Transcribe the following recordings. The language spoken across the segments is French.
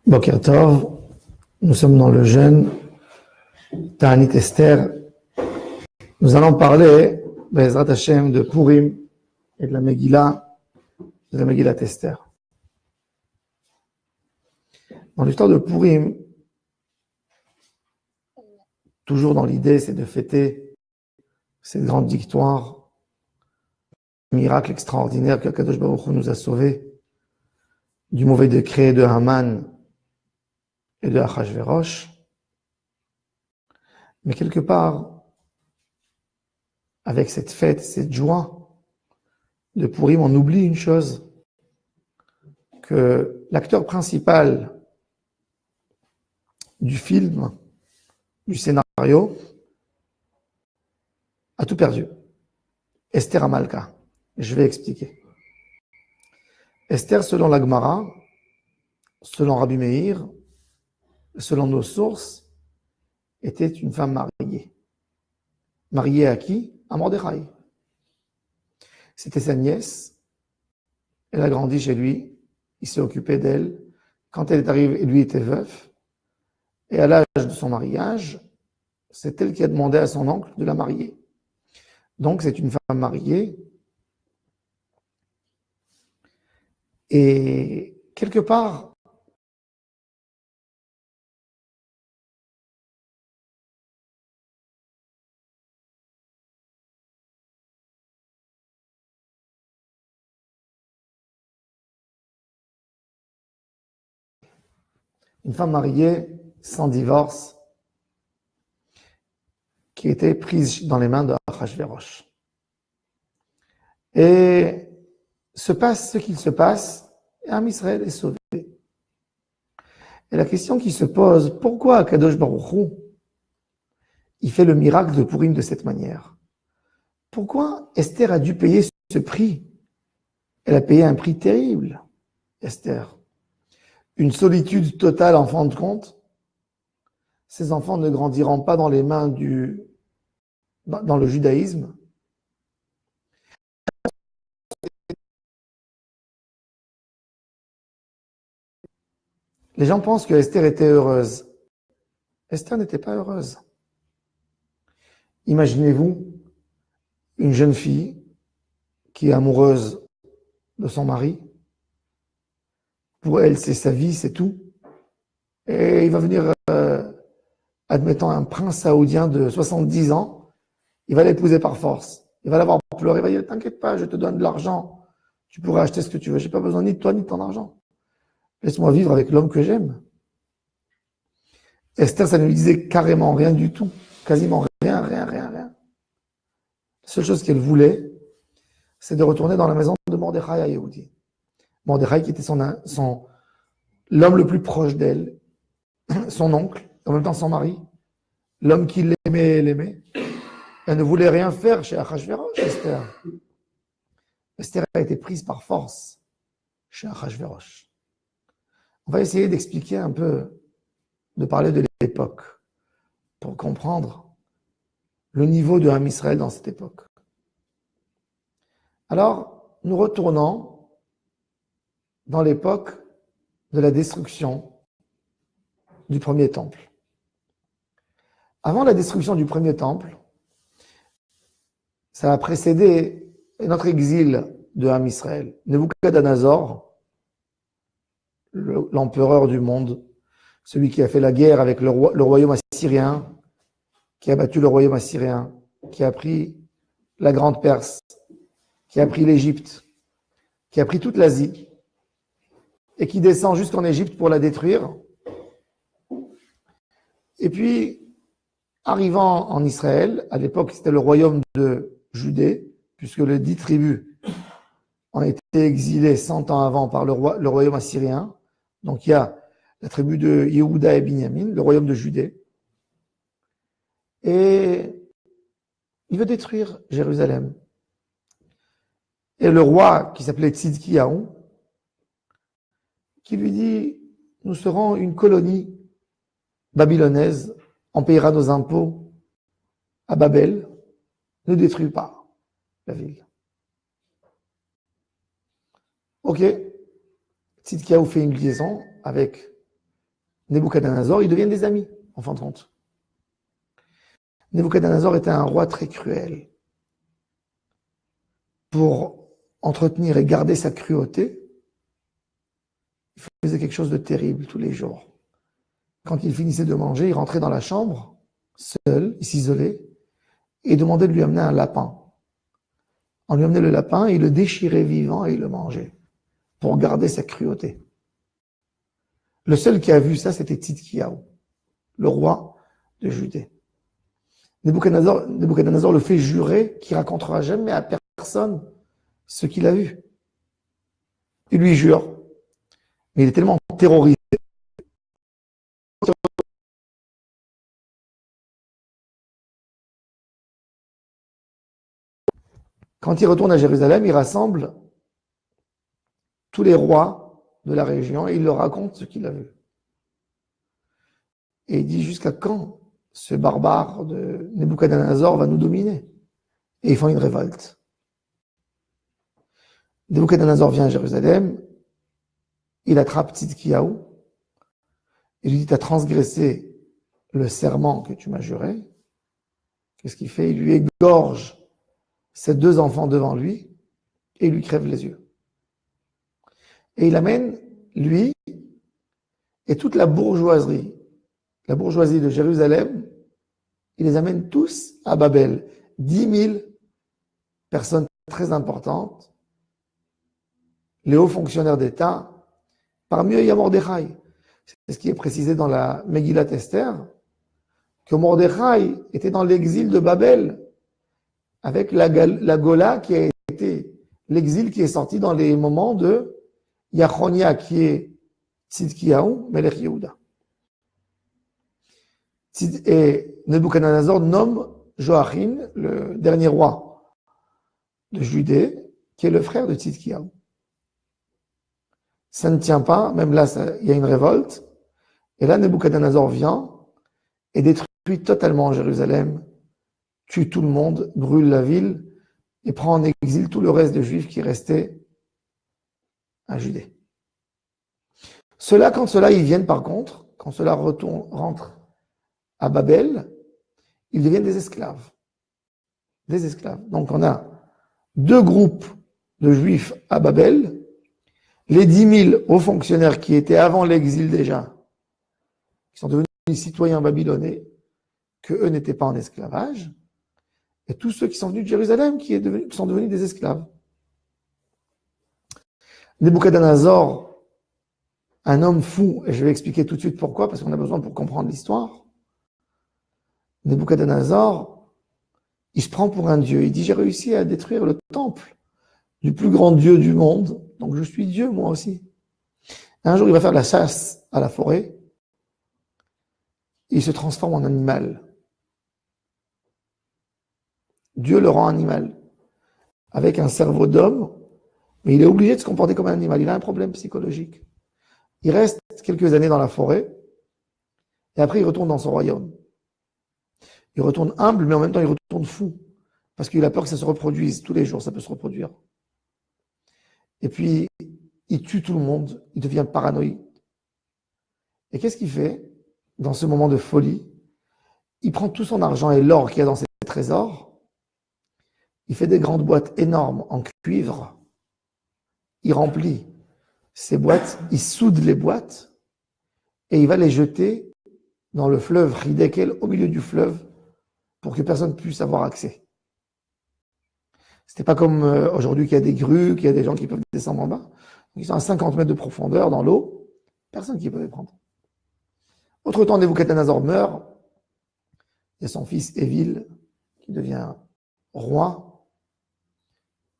Boker Tov, nous sommes dans le jeûne Ta'anit Esther. Nous allons parler, Be'ezrat Hashem, de Purim et de la Megillat Esther. Dans l'histoire de Purim, toujours dans l'idée, c'est de fêter cette grande victoire, miracle extraordinaire que Kadosh Baruch Hu nous a sauvés du mauvais décret de Haman et de Achashverosh. Mais quelque part, avec cette fête, cette joie de Purim, on oublie une chose, que l'acteur principal du film, du scénario, a tout perdu. Esther Amalka. Je vais expliquer. Esther, selon la Gemara, selon Rabbi Meir, selon nos sources, était une femme mariée. Mariée à qui? À Mordechai. C'était sa nièce. Elle a grandi chez lui. Il s'est occupé d'elle. Quand elle est arrivée, lui était veuf. Et à l'âge de son mariage, c'est elle qui a demandé à son oncle de la marier. Donc, c'est une femme mariée. Et quelque part, une femme mariée sans divorce qui était prise dans les mains de Achashverosh. Et se passe ce qu'il se passe, et Am Israël est sauvé. Et la question qui se pose, pourquoi Kadosh Baruch Hu, il fait le miracle de Purim de cette manière? Pourquoi Esther a dû payer ce prix? Elle a payé un prix terrible, Esther. Une solitude totale en fin de compte. Ces enfants ne grandiront pas dans les mains dans le judaïsme. Les gens pensent que Esther était heureuse. Esther n'était pas heureuse. Imaginez-vous une jeune fille qui est amoureuse de son mari. Pour elle, c'est sa vie, c'est tout. Et il va venir, admettons, un prince saoudien de 70 ans. Il va l'épouser par force. Il va l'avoir pleuré. Il va dire, t'inquiète pas, je te donne de l'argent. Tu pourras acheter ce que tu veux. J'ai pas besoin ni de toi, ni de ton argent. Laisse-moi vivre avec l'homme que j'aime. Esther, ça ne lui disait carrément rien du tout. Quasiment rien. La seule chose qu'elle voulait, c'est de retourner dans la maison de Mordechai à Yehudi. Mordechai qui était l'homme le plus proche d'elle, son oncle, en même temps son mari, l'homme qui l'aimait. Elle ne voulait rien faire chez Achashverosh, Esther. Esther a été prise par force chez Achashverosh. On va essayer d'expliquer un peu, de parler de l'époque, pour comprendre le niveau de Am Israël dans cette époque. Alors, nous retournons dans l'époque de la destruction du premier temple. Avant la destruction du premier temple, ça a précédé notre exil de Am Israël. Nebuchadnezzar, l'empereur du monde, celui qui a fait la guerre avec le royaume assyrien, qui a battu le royaume assyrien, qui a pris la Grande Perse, qui a pris l'Égypte, qui a pris toute l'Asie, et qui descend jusqu'en Égypte pour la détruire. Et puis, arrivant en Israël, à l'époque c'était le royaume de Judée, puisque les 10 tribus ont été exilées 100 ans avant par le royaume assyrien. Donc il y a la tribu de Yehuda et Binyamin, le royaume de Judée. Et il veut détruire Jérusalem. Et le roi, qui s'appelait Tzidkiyahu, qui lui dit, nous serons une colonie babylonaise, on payera nos impôts à Babel, ne détruis pas la ville. Ok, Tzidkiyahu fait une liaison avec Nebuchadnezzar, ils deviennent des amis, en fin de compte. Nebuchadnezzar était un roi très cruel. Pour entretenir et garder sa cruauté, il faisait quelque chose de terrible tous les jours. Quand il finissait de manger, il rentrait dans la chambre, seul, il s'isolait, et demandait de lui amener un lapin. On lui amenait le lapin, il le déchirait vivant et il le mangeait, pour garder sa cruauté. Le seul qui a vu ça, c'était Tzidkiyahu, le roi de Judée. Nebuchadnezzar le fait jurer qu'il racontera jamais à personne ce qu'il a vu. Il lui jure, mais il est tellement terrorisé. Quand il retourne à Jérusalem, il rassemble tous les rois de la région et il leur raconte ce qu'il a vu. Et il dit, jusqu'à quand ce barbare de Nebuchadnezzar va nous dominer? Et ils font une révolte. Nebuchadnezzar vient à Jérusalem, il attrape Tzidkiyahu, il lui dit, tu as transgressé le serment que tu m'as juré. Qu'est-ce qu'il fait? Il lui égorge ses deux enfants devant lui et il lui crève les yeux. Et il amène, lui, et toute la bourgeoisie de Jérusalem, il les amène tous à Babel. 10 000 personnes très importantes, les hauts fonctionnaires d'État, parmi eux il y a Mordechai. C'est ce qui est précisé dans la Megillat Esther, que Mordechai était dans l'exil de Babel, avec la Gola qui a été l'exil qui est sorti dans les moments de Yachonia, qui est Tzidkiyahu, Melech Yehuda. Et Nebuchadnezzar nomme Joachim, le dernier roi de Judée, qui est le frère de Tzidkiyahu. Ça ne tient pas, même là, il y a une révolte. Et là, Nebuchadnezzar vient et détruit totalement Jérusalem, tue tout le monde, brûle la ville et prend en exil tout le reste des Juifs qui restaient à Judée. Quand ceux-là, ils viennent par contre, quand ceux-là rentrent à Babel, ils deviennent des esclaves. Des esclaves. Donc on a deux groupes de Juifs à Babel, les 10 000 hauts fonctionnaires qui étaient avant l'exil déjà, qui sont devenus citoyens babylonais, que eux n'étaient pas en esclavage, et tous ceux qui sont venus de Jérusalem qui sont devenus des esclaves. Nebuchadnezzar, un homme fou, et je vais expliquer tout de suite pourquoi, parce qu'on a besoin pour comprendre l'histoire. Nebuchadnezzar, il se prend pour un dieu. Il dit, j'ai réussi à détruire le temple du plus grand dieu du monde, donc je suis Dieu moi aussi. Un jour, il va faire la chasse à la forêt, et il se transforme en animal. Dieu le rend animal, avec un cerveau d'homme, mais il est obligé de se comporter comme un animal. Il a un problème psychologique. Il reste quelques années dans la forêt, et après il retourne dans son royaume. Il retourne humble, mais en même temps il retourne fou, parce qu'il a peur que ça se reproduise. Tous les jours, ça peut se reproduire. Et puis, il tue tout le monde, il devient paranoïaque. Et qu'est-ce qu'il fait dans ce moment de folie? Il prend tout son argent et l'or qu'il y a dans ses trésors, il fait des grandes boîtes énormes en cuivre, il remplit ces boîtes, il soude les boîtes, et il va les jeter dans le fleuve Hidekel, au milieu du fleuve, pour que personne ne puisse avoir accès. C'était pas comme aujourd'hui qu'il y a des grues, qu'il y a des gens qui peuvent descendre en bas. Ils sont à 50 mètres de profondeur dans l'eau, personne qui peut les prendre. Autre temps, Nebuchadnezzar meurt, il y a son fils Évil qui devient roi,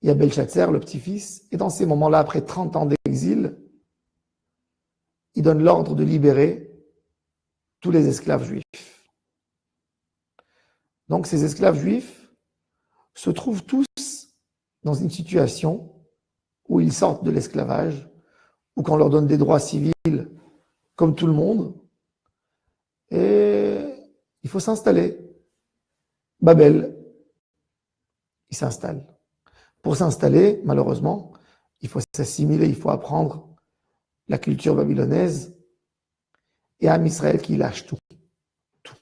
il y a Belshazzar, le petit-fils, et dans ces moments-là, après 30 ans d'exil, il donne l'ordre de libérer tous les esclaves juifs. Donc ces esclaves juifs se trouvent tous dans une situation où ils sortent de l'esclavage, ou qu'on leur donne des droits civils comme tout le monde, et il faut s'installer. Babel, il s'installe. Pour s'installer, malheureusement, il faut s'assimiler, il faut apprendre la culture babylonaise, et Am Israël qui lâche tout. Tout.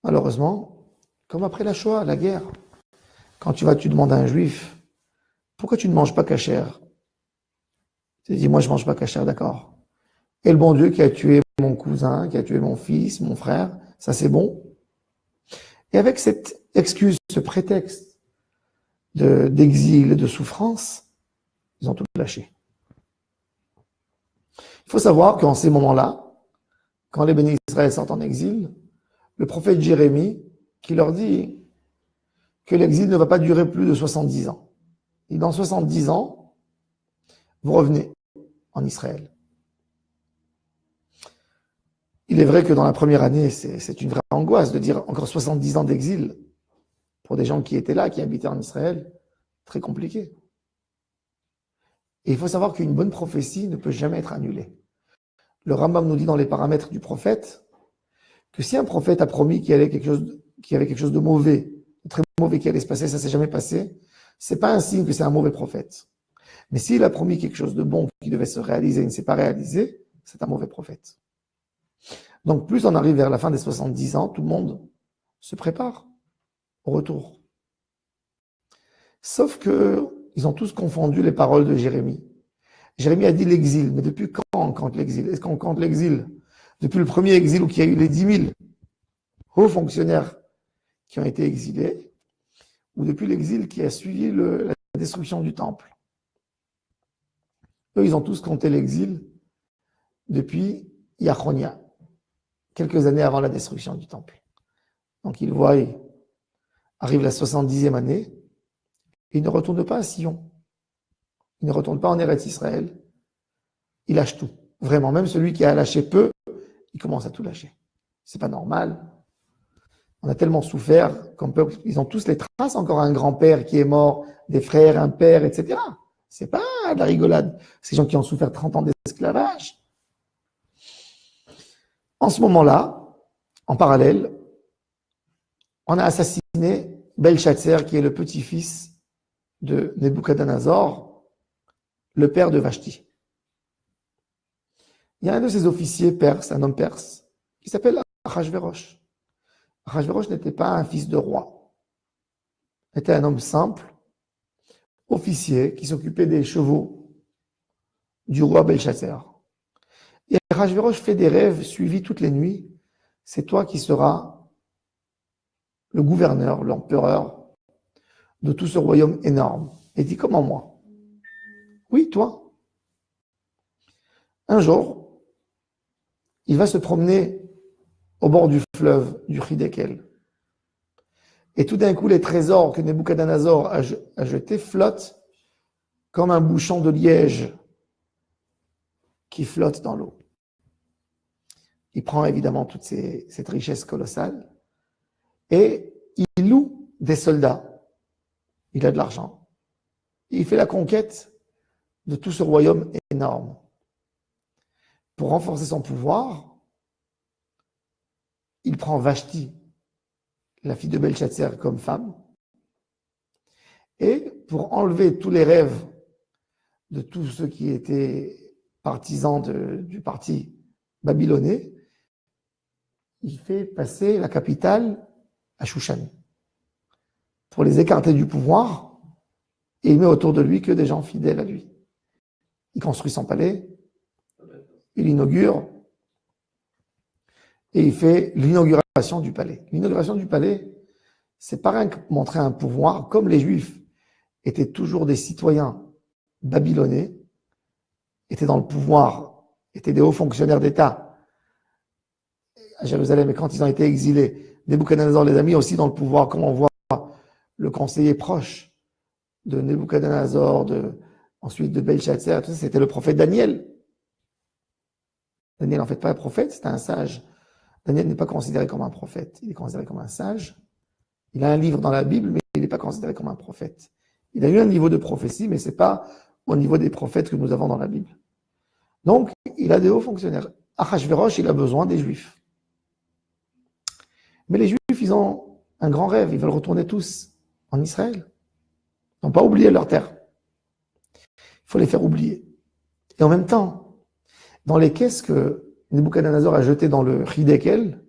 Malheureusement, comme après la Shoah, la guerre, quand tu demandes à un juif, pourquoi tu ne manges pas cachère? Tu dis, moi je mange pas cachère, d'accord. Et le bon Dieu qui a tué mon cousin, qui a tué mon fils, mon frère, ça c'est bon. Et avec cette excuse, ce prétexte d'exil et de souffrance, ils ont tout lâché. Il faut savoir qu'en ces moments-là, quand les bénis d'Israël sortent en exil, le prophète Jérémie, qui leur dit que l'exil ne va pas durer plus de 70 ans. Et dans 70 ans, vous revenez en Israël. Il est vrai que dans la première année, c'est une vraie angoisse de dire encore 70 ans d'exil pour des gens qui étaient là, qui habitaient en Israël. Très compliqué. Et il faut savoir qu'une bonne prophétie ne peut jamais être annulée. Le Rambam nous dit dans les paramètres du prophète que si un prophète a promis qu'il y avait quelque chose de mauvais, de très mauvais qui allait se passer, ça ne s'est jamais passé, c'est pas un signe que c'est un mauvais prophète. Mais s'il a promis quelque chose de bon qui devait se réaliser et ne s'est pas réalisé, c'est un mauvais prophète. Donc plus on arrive vers la fin des 70 ans, tout le monde se prépare au retour. Sauf que ils ont tous confondu les paroles de Jérémie. Jérémie a dit l'exil, mais depuis quand on compte l'exil? Est-ce qu'on compte l'exil depuis le premier exil où il y a eu les 10 000 hauts fonctionnaires qui ont été exilés, ou depuis l'exil qui a suivi la destruction du temple? Eux, ils ont tous compté l'exil depuis Yachonia, quelques années avant la destruction du temple. Donc ils voient, arrive la 70e année, et ils ne retournent pas à Sion. Ils ne retournent pas en Eretz Israël. Ils lâchent tout. Vraiment, même celui qui a lâché peu, il commence à tout lâcher. C'est pas normal. On a tellement souffert comme peuple. Ils ont tous les traces, encore un grand-père qui est mort, des frères, un père, etc. C'est pas de la rigolade. Ces gens qui ont souffert 30 ans d'esclavage. En ce moment-là, en parallèle, on a assassiné Belshazzar, qui est le petit-fils de Nebuchadnezzar, le père de Vashti. Il y a un de ses officiers perses, un homme perse, qui s'appelle Achashverosh. Achashverosh n'était pas un fils de roi. Il était un homme simple, officier, qui s'occupait des chevaux du roi Belshazzar. Et Achashverosh fait des rêves suivis toutes les nuits. C'est toi qui seras le gouverneur, l'empereur de tout ce royaume énorme. Et dit, comment moi? Oui, toi. Un jour, il va se promener au bord du fleuve, du Hidekel. Et tout d'un coup, les trésors que Nebuchadnezzar a jetés flottent comme un bouchon de liège qui flotte dans l'eau. Il prend évidemment toute cette richesse colossale et il loue des soldats. Il a de l'argent. Il fait la conquête de tout ce royaume énorme. Pour renforcer son pouvoir, il prend Vashti, la fille de Belshazzar, comme femme. Et pour enlever tous les rêves de tous ceux qui étaient partisans du parti babylonais, il fait passer la capitale à Shushan pour les écarter du pouvoir, et il met autour de lui que des gens fidèles à lui. Il construit son palais, il inaugure, et il fait l'inauguration du palais. L'inauguration du palais, c'est pas rien que montrer un pouvoir, comme les Juifs étaient toujours des citoyens babylonais, étaient dans le pouvoir, étaient des hauts fonctionnaires d'État à Jérusalem, et quand ils ont été exilés, Nebuchadnezzar les a mis aussi dans le pouvoir, comme on voit le conseiller proche de Nebuchadnezzar, ensuite de Belshazzar, tout ça, c'était le prophète Daniel. Daniel, en fait, pas un prophète, c'était un sage. Daniel n'est pas considéré comme un prophète, il est considéré comme un sage. Il a un livre dans la Bible, mais il n'est pas considéré comme un prophète. Il a eu un niveau de prophétie, mais ce n'est pas au niveau des prophètes que nous avons dans la Bible. Donc, il a des hauts fonctionnaires. Achashverosh, il a besoin des Juifs. Mais les Juifs, ils ont un grand rêve, ils veulent retourner tous en Israël. Ils n'ont pas oublié leur terre. Il faut les faire oublier. Et en même temps, Dans les caisses que Nebuchadnezzar a jetées dans le Hidekel,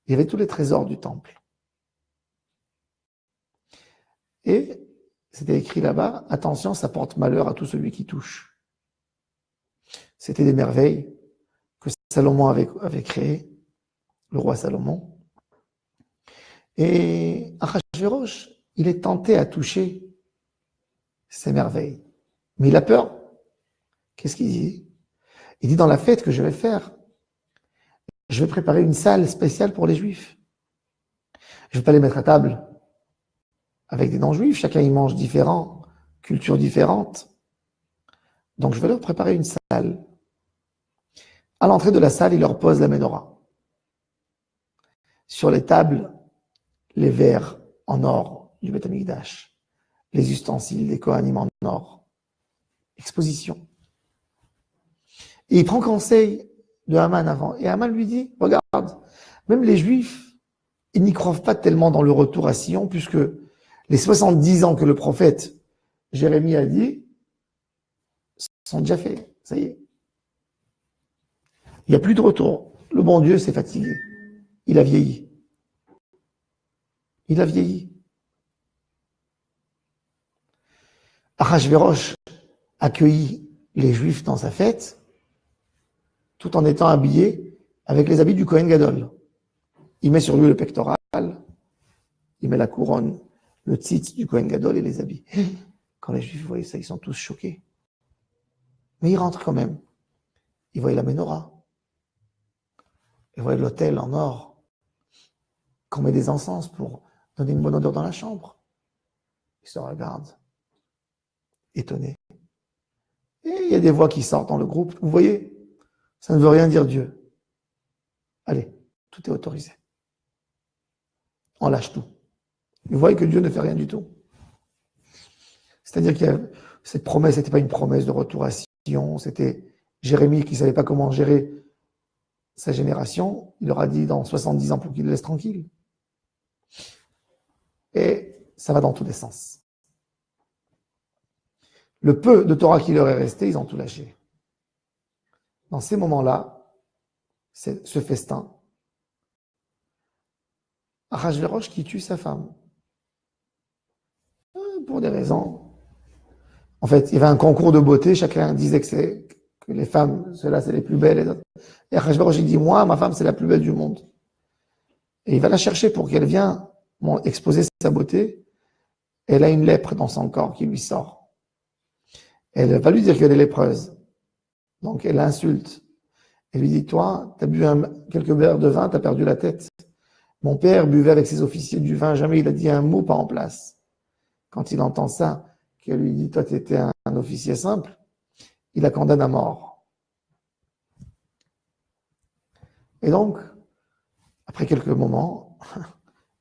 il y avait tous les trésors du temple. Et c'était écrit là-bas, attention, ça porte malheur à tout celui qui touche. C'était des merveilles que Salomon avait créées, le roi Salomon. Et Achashverosh, il est tenté à toucher ces merveilles. Mais il a peur. Qu'est-ce qu'il dit? Il dit, dans la fête que je vais faire, je vais préparer une salle spéciale pour les Juifs. Je ne vais pas les mettre à table avec des non-juifs. Chacun y mange différent, culture différente. Donc je vais leur préparer une salle. À l'entrée de la salle, il leur pose la menorah. Sur les tables, les verres en or du Beth Amikdash, les ustensiles des Kohanim en or. Exposition. Et il prend conseil de Haman avant. Et Haman lui dit, regarde, même les Juifs, ils n'y croient pas tellement dans le retour à Sion, puisque les 70 ans que le prophète Jérémie a dit sont déjà faits. Ça y est. Il n'y a plus de retour. Le bon Dieu s'est fatigué. Il a vieilli. Il a vieilli. Achashverosh accueillit les Juifs dans sa fête, tout en étant habillé avec les habits du Kohen Gadol. Il met sur lui le pectoral, il met la couronne, le tzitz du Kohen Gadol et les habits. Quand les Juifs voyaient ça, ils sont tous choqués. Mais ils rentrent quand même. Ils voient la menorah. Ils voient l'autel en or. Qu'on met des encens pour donner une bonne odeur dans la chambre. Ils se regardent, étonnés. Et il y a des voix qui sortent dans le groupe. Vous voyez, ça ne veut rien dire Dieu. Allez, tout est autorisé. On lâche tout. Vous voyez que Dieu ne fait rien du tout. C'est-à-dire qu'il y a cette promesse, c'était pas une promesse de retour à Sion, c'était Jérémie qui ne savait pas comment gérer sa génération. Il leur a dit dans 70 ans pour qu'il le laisse tranquille. Et ça va dans tous les sens. Le peu de Torah qui leur est resté, ils ont tout lâché. Dans ces moments-là, c'est ce festin, Achashverosh qui tue sa femme. Pour des raisons. En fait, il y avait un concours de beauté, chacun disait que les femmes, ceux-là, c'est les plus belles. Et Achashverosh, il dit, moi, ma femme, c'est la plus belle du monde. Et il va la chercher pour qu'elle vienne exposer sa beauté. Elle a une lèpre dans son corps qui lui sort. Elle va pas lui dire qu'elle est lépreuse. Donc, elle l'insulte. Elle lui dit, toi, tu as bu quelques verres de vin, tu as perdu la tête. Mon père buvait avec ses officiers du vin, jamais il a dit un mot pas en place. Quand il entend ça, qu'elle lui dit, toi, tu étais un officier simple, il la condamne à mort. Et donc, après quelques moments,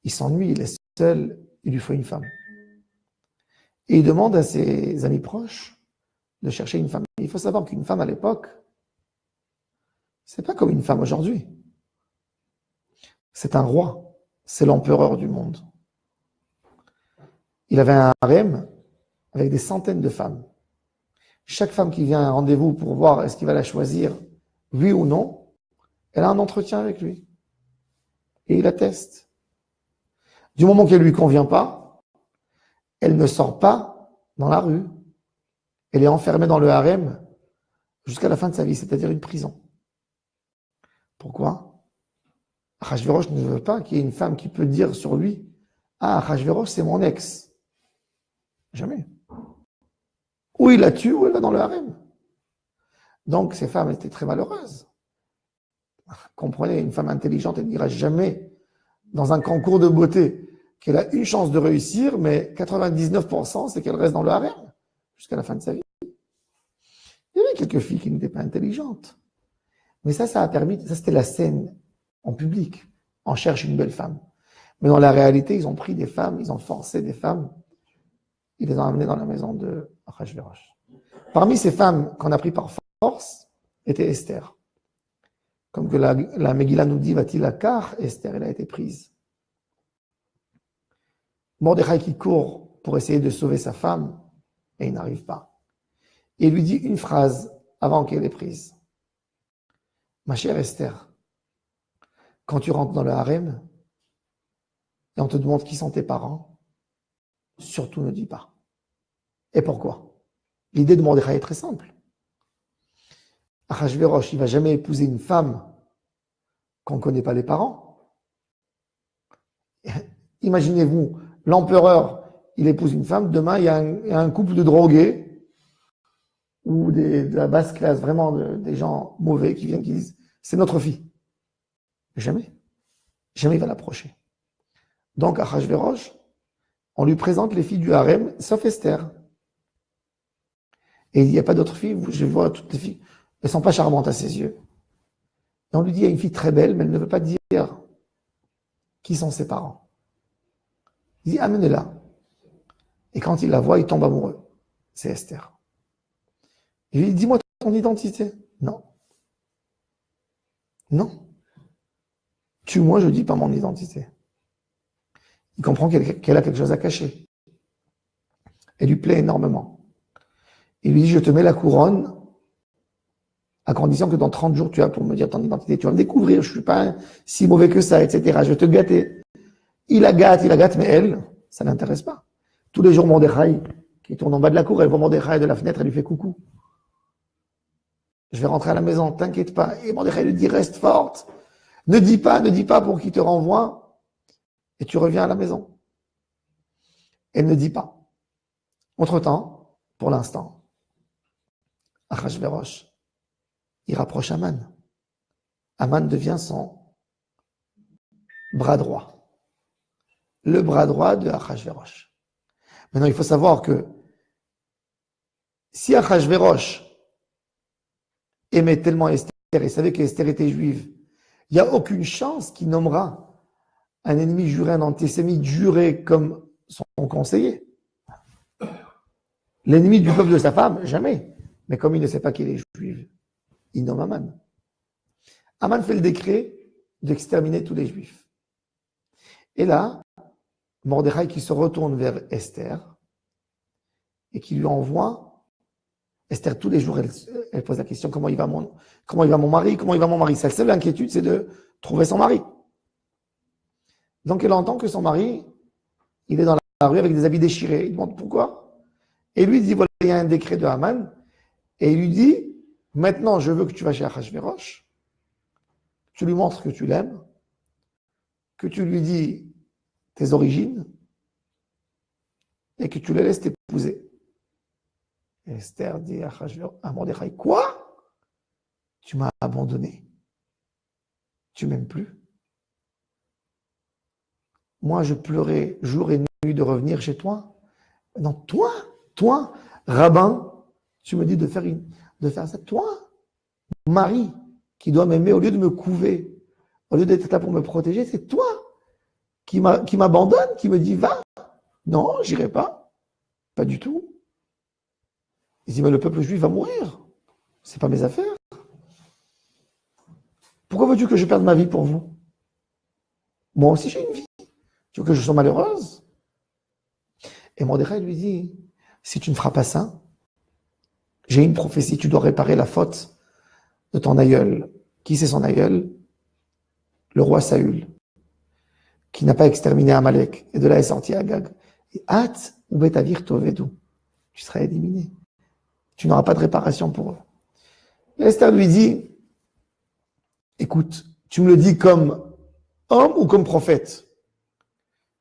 il s'ennuie, il est seul, il lui faut une femme. Et il demande à ses amis proches de chercher une femme. Il faut savoir qu'une femme à l'époque, c'est pas comme une femme aujourd'hui. C'est un roi, c'est l'empereur du monde. Il avait un harem avec des centaines de femmes. Chaque femme qui vient à un rendez-vous pour voir est-ce qu'il va la choisir, oui ou non, elle a un entretien avec lui. Et il la teste. Du moment qu'elle ne lui convient pas, elle ne sort pas dans la rue. Elle est enfermée dans le harem jusqu'à la fin de sa vie, c'est-à-dire une prison. Pourquoi? Achashverosh ne veut pas qu'il y ait une femme qui peut dire sur lui, ah, Achashverosh, c'est mon ex. Jamais. Ou il la tue, ou elle va dans le harem. Donc, ces femmes étaient très malheureuses. Comprenez, une femme intelligente, elle ne dira jamais dans un concours de beauté qu'elle a une chance de réussir, mais 99%, c'est qu'elle reste dans le harem jusqu'à la fin de sa vie. Il y avait quelques filles qui n'étaient pas intelligentes. Mais ça a permis, ça c'était la scène en public. On cherche une belle femme. Mais dans la réalité, ils ont pris des femmes, ils ont forcé des femmes, ils les ont amenées dans la maison de Achashverosh. Parmi ces femmes qu'on a pris par force, était Esther. Comme que la Megillah nous dit, va-t-il à car Esther, elle a été prise. Mordechai qui court pour essayer de sauver sa femme, et il n'arrive pas. Et il lui dit une phrase avant qu'elle est prise. Ma chère Esther, quand tu rentres dans le harem et on te demande qui sont tes parents, surtout ne dis pas. Et pourquoi? L'idée de Mordechai est très simple. Achashverosh, il ne va jamais épouser une femme qu'on ne connaît pas les parents. Imaginez-vous, l'empereur, il épouse une femme, demain il y a un couple de drogués ou de la basse classe, vraiment des gens mauvais qui viennent, qui disent c'est notre fille. Jamais. Jamais il va l'approcher. Donc Achashverosh, on lui présente les filles du harem, sauf Esther. Et il n'y a pas d'autres filles, je vois toutes les filles, elles ne sont pas charmantes à ses yeux. Et on lui dit, il y a une fille très belle, mais elle ne veut pas dire qui sont ses parents. Il dit, amenez-la. Et quand il la voit, il tombe amoureux. C'est Esther. Il lui dit, dis-moi ton identité. Non. Non. Tue-moi, je ne dis pas mon identité. Il comprend qu'elle a quelque chose à cacher. Elle lui plaît énormément. Il lui dit, je te mets la couronne à condition que dans 30 jours, tu as pour me dire ton identité. Tu vas me découvrir, je ne suis pas si mauvais que ça, etc. Je vais te gâter. Il la gâte, mais elle, ça ne l'intéresse pas. Tous les jours, Mordechai, qui tourne en bas de la cour, elle voit Mordechai de la fenêtre, elle lui fait coucou. Je vais rentrer à la maison, t'inquiète pas. Et Mordechai lui dit, reste forte. Ne dis pas pour qu'il te renvoie. Et tu reviens à la maison. Elle ne dit pas. Entre-temps, pour l'instant, Achashverosh, il rapproche Aman. Aman devient son bras droit. Le bras droit de Achashverosh. Maintenant, il faut savoir que si Achashverosh aimait tellement Esther et savait qu'Esther était juive, il n'y a aucune chance qu'il nommera un ennemi juré, un antisémite juré comme son conseiller. L'ennemi du peuple de sa femme, jamais. Mais comme il ne sait pas qu'il est juif, il nomme Aman. Aman fait le décret d'exterminer tous les juifs. Et là, Mordechai qui se retourne vers Esther et qui lui envoie, Esther tous les jours, elle pose la question, comment il va mon mari? Sa seule inquiétude, c'est de trouver son mari. Donc elle entend que son mari, il est dans la rue avec des habits déchirés. Il demande pourquoi. Et lui dit, voilà, il y a un décret de Haman. Et il lui dit, maintenant je veux que tu vas chez Achashverosh, tu lui montres que tu l'aimes, que tu lui dis tes origines, et que tu le laisses t'épouser. Et Esther dit à Mordechai, quoi? Tu m'as abandonné. Tu m'aimes plus. Moi, je pleurais jour et nuit de revenir chez toi. Non, toi, rabbin, tu me dis de faire ça. Toi, mari, qui doit m'aimer au lieu de me couver, au lieu d'être là pour me protéger, c'est toi qui m'abandonne, qui me dit va. Non, j'irai pas. Pas du tout. Il dit, mais le peuple juif va mourir. C'est pas mes affaires. Pourquoi veux-tu que je perde ma vie pour vous? Moi aussi, j'ai une vie. Tu veux que je sois malheureuse? Et Mordechai lui dit, si tu ne feras pas ça, j'ai une prophétie, tu dois réparer la faute de ton aïeul. Qui c'est son aïeul? Le roi Saül, qui n'a pas exterminé Amalek. Et de là est sorti Agag. Et hâte ou betavir tovedou. Tu seras éliminé. Tu n'auras pas de réparation pour eux. Et Esther lui dit, écoute, tu me le dis comme homme ou comme prophète?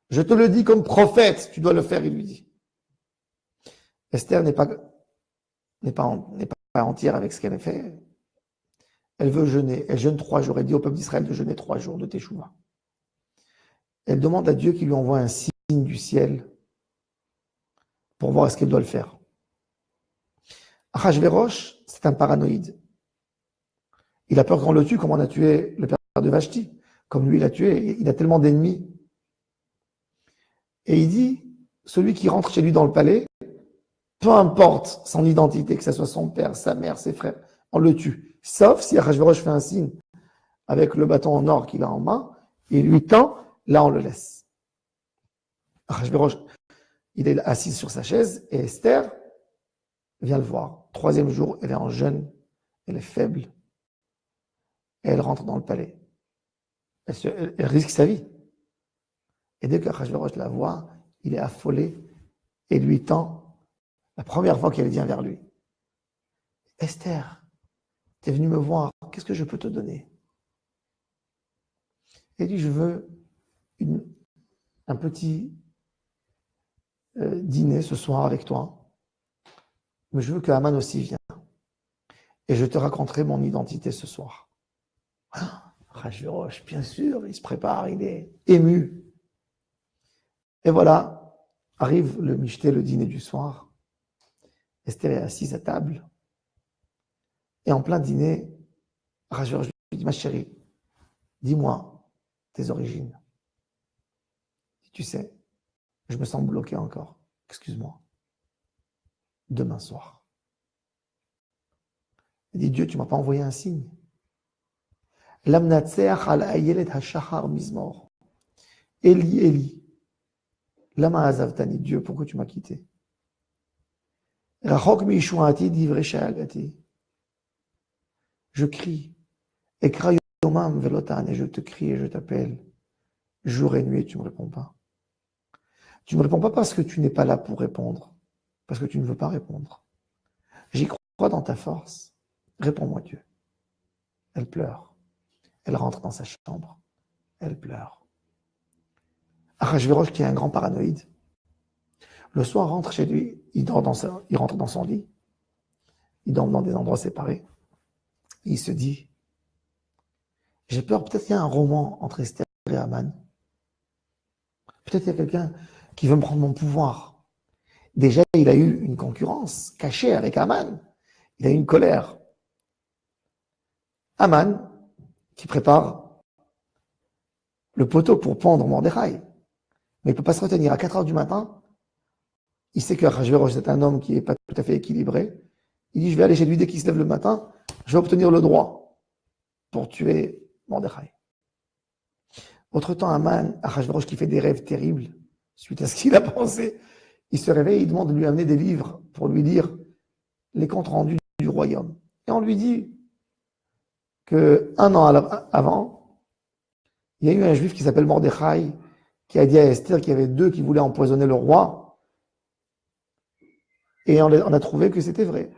Je te le dis comme prophète, tu dois le faire, il lui dit. Esther n'est pas entière avec ce qu'elle a fait. Elle veut jeûner. Elle jeûne 3 jours. Elle dit au peuple d'Israël de jeûner 3 jours de Teshuvah. Elle demande à Dieu qu'il lui envoie un signe du ciel pour voir est-ce qu'elle doit le faire. Achashverosh, c'est un paranoïde. Il a peur qu'on le tue comme on a tué le père de Vashti. Comme lui, il a tué. Il a tellement d'ennemis. Et il dit, celui qui rentre chez lui dans le palais, peu importe son identité, que ce soit son père, sa mère, ses frères, on le tue. Sauf si Achashverosh fait un signe avec le bâton en or qu'il a en main, et il lui tend, là on le laisse. Achashverosh, il est assis sur sa chaise, et Esther vient le voir. 3e jour, elle est en jeûne, elle est faible. et elle rentre dans le palais. Elle risque sa vie. Et dès que Achashverosh la voit, il est affolé et lui tend la première fois qu'elle vient vers lui. Esther, tu es venue me voir, qu'est-ce que je peux te donner? Elle dit, je veux un petit dîner ce soir avec toi, mais je veux que Haman aussi vienne. Et je te raconterai mon identité ce soir. Achashverosh, bien sûr, il se prépare, il est ému. Et voilà, arrive le michté, le dîner du soir. Esther est assise à table. Et en plein dîner, Achashverosh lui dit, ma chérie, dis-moi tes origines. Tu sais, je me sens bloqué encore. Excuse-moi. Demain soir. Il dit, Dieu, tu ne m'as pas envoyé un signe. Lamnatseach al ayelet hashachar mizmor. Eli, Eli. Lama azavtani. Dieu, pourquoi tu m'as quitté? Rachok mi'ishuati divrei sha'alati. Je crie. Ekra yomam velotan. Et je te crie et je t'appelle. Jour et nuit, et tu ne me réponds pas. Tu ne me réponds pas parce que tu n'es pas là pour répondre. Parce que tu ne veux pas répondre. J'y crois dans ta force. Réponds-moi, Dieu. Elle pleure. Elle rentre dans sa chambre. Elle pleure. Achashverosh, qui est un grand paranoïde, le soir rentre chez lui, il rentre dans son lit, il dort dans des endroits séparés, et il se dit, j'ai peur, peut-être qu'il y a un roman entre Esther et Haman. Peut-être qu'il y a quelqu'un qui veut me prendre mon pouvoir. Déjà, il a eu une concurrence cachée avec Haman. Il a eu une colère. Haman, qui prépare le poteau pour pendre Mordechai. Mais il ne peut pas se retenir. À 4 heures du matin, il sait que Achashverosh est un homme qui n'est pas tout à fait équilibré. Il dit, je vais aller chez lui dès qu'il se lève le matin, je vais obtenir le droit pour tuer Mordechai. Autre temps, Haman, Achashverosh qui fait des rêves terribles, suite à ce qu'il a pensé, il se réveille, il demande de lui amener des livres pour lui lire les comptes rendus du royaume. Et on lui dit qu'un an avant, il y a eu un juif qui s'appelle Mordechai, qui a dit à Esther qu'il y avait 2 qui voulaient empoisonner le roi. Et on a trouvé que c'était vrai.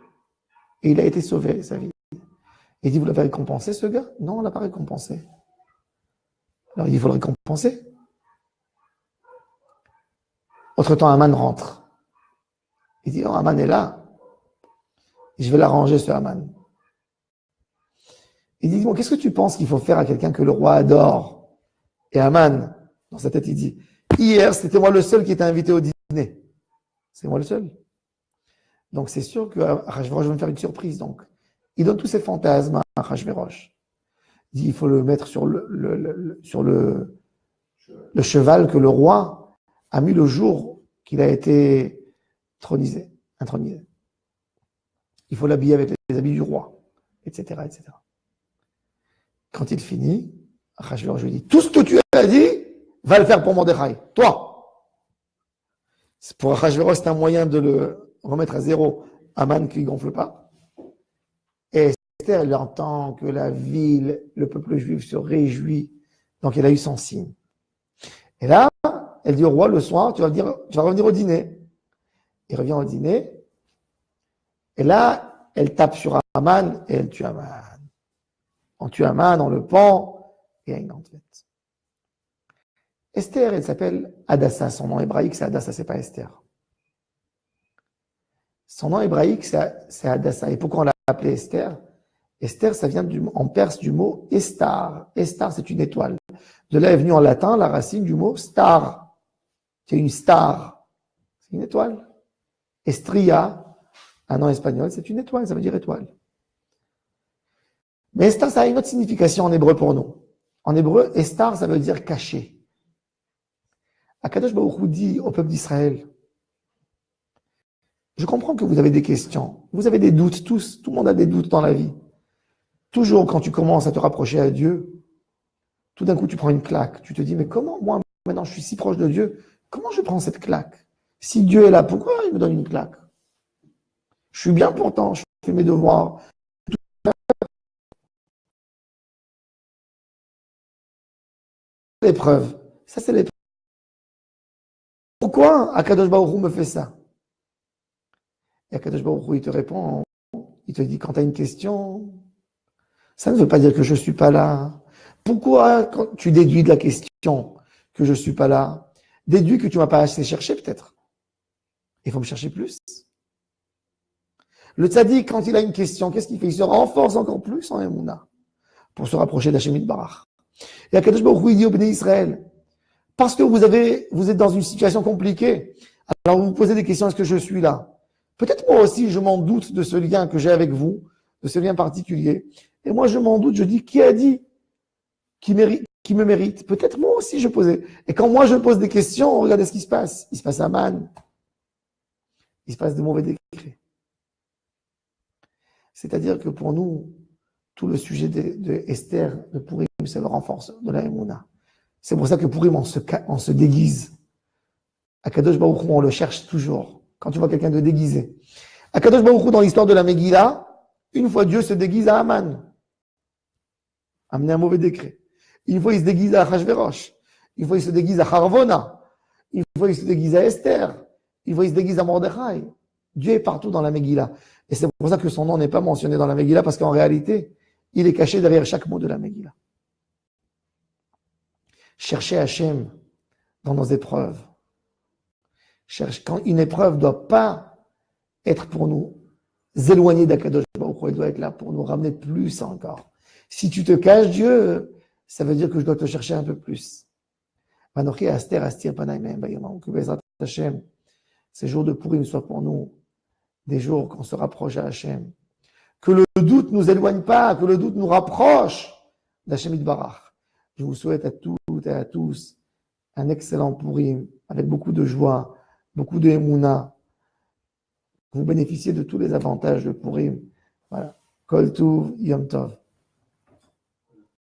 Et il a été sauvé, sa vie. Il dit, vous l'avez récompensé, ce gars? Non, on ne l'a pas récompensé. Alors il dit, il faut le récompenser. Autre temps, Haman rentre. Il dit, oh, Haman est là. Je vais l'arranger, ce Haman. Il dit, bon, qu'est-ce que tu penses qu'il faut faire à quelqu'un que le roi adore? Et Haman, dans sa tête, il dit, hier, c'était moi le seul qui était invité au dîner. C'est moi le seul. Donc, c'est sûr que Achashverosh va me faire une surprise. Donc, il donne tous ses fantasmes à Achashverosh. Il dit, il faut le mettre sur sur le cheval que le roi a mis le jour qu'il a été intronisé. Il faut l'habiller avec les habits du roi, etc., etc. Quand il finit, Achashverosh lui dit, tout ce que tu as dit, va le faire pour Mordechai. Toi. Pour Achashverosh, c'est un moyen de le remettre à zéro. Haman qui ne gonfle pas. Et Esther, elle entend que la ville, le peuple juif se réjouit. Donc, elle a eu son signe. Et là, elle dit au roi, le soir, tu vas revenir au dîner. Il revient au dîner. Et là, elle tape sur Haman et elle tue Haman. On tue Haman, on le pend et il y a une grande fête. Esther, elle s'appelle Hadassah. Son nom hébraïque, c'est Hadassah, c'est pas Esther. Son nom hébraïque, c'est Hadassah. Et pourquoi on l'a appelée Esther? Esther, ça vient en perse du mot estar. Estar, c'est une étoile. De là est venue en latin la racine du mot star. C'est une star. C'est une étoile. Estria, un nom espagnol, c'est une étoile, ça veut dire étoile. Mais estar, ça a une autre signification en hébreu pour nous. En hébreu, estar, ça veut dire caché. Akadosh Baruch Hu dit au peuple d'Israël, je comprends que vous avez des questions, vous avez des doutes, tous, tout le monde a des doutes dans la vie. Toujours quand tu commences à te rapprocher à Dieu, tout d'un coup tu prends une claque. Tu te dis, mais comment moi, maintenant je suis si proche de Dieu, comment je prends cette claque? Si Dieu est là, pourquoi il me donne une claque? Je suis bien pourtant, je fais mes devoirs, l'épreuve. Ça, c'est l'épreuve. Pourquoi Akadosh Baruch Hu me fait ça? Et Akadosh Baruch Hu, il te répond, il te dit, quand tu as une question, ça ne veut pas dire que je ne suis pas là. Pourquoi, quand tu déduis de la question que je ne suis pas là, déduis que tu ne m'as pas assez cherché, peut-être. Il faut me chercher plus. Le tzaddik, quand il a une question, qu'est-ce qu'il fait? Il se renforce encore plus en Emouna pour se rapprocher d'Hashem Yitbarach. Et Akadosh Baruch Hu, il dit au Béné Israël, parce que vous êtes dans une situation compliquée, alors vous vous posez des questions, est-ce que je suis là? Peut-être moi aussi, je m'en doute de ce lien que j'ai avec vous, de ce lien particulier. Et moi, je m'en doute, je dis, qui a dit qui me mérite? Peut-être moi aussi, je posais. Et quand moi, je pose des questions, regardez ce qui se passe. Il se passe Aman. Il se passe de mauvais décrets. C'est-à-dire que pour nous, tout le sujet de Esther, de Purim, c'est le renforcement de la Emouna. C'est pour ça que Purim, on se déguise. À Kadosh Baruch Hu, on le cherche toujours. Quand tu vois quelqu'un de déguisé. À Kadosh Baruch Hu, dans l'histoire de la Megillah, une fois Dieu se déguise à Aman. Amener un mauvais décret. Une fois il se déguise à Achashverosh. Une fois il se déguise à Harvona. Une fois il se déguise à Esther. Une fois il se déguise à Mordechai. Dieu est partout dans la Megillah. Et c'est pour ça que son nom n'est pas mentionné dans la Megillah, parce qu'en réalité, il est caché derrière chaque mot de la Megillah. Cherchez Hachem dans nos épreuves. Quand une épreuve ne doit pas être pour nous éloigner d'Akadosh Baruch Hu, elle doit être là pour nous ramener plus encore. Si tu te caches Dieu, ça veut dire que je dois te chercher un peu plus. Ces jours de Purim soient pour nous des jours qu'on se rapproche à Hachem. Que le doute ne nous éloigne pas, que le doute nous rapproche d'Hachem Yitbarach. Je vous souhaite à toutes et à tous un excellent Purim, avec beaucoup de joie, beaucoup de Emouna. Vous bénéficiez de tous les avantages de Purim. Voilà. Kol Tuv, Yom Tov.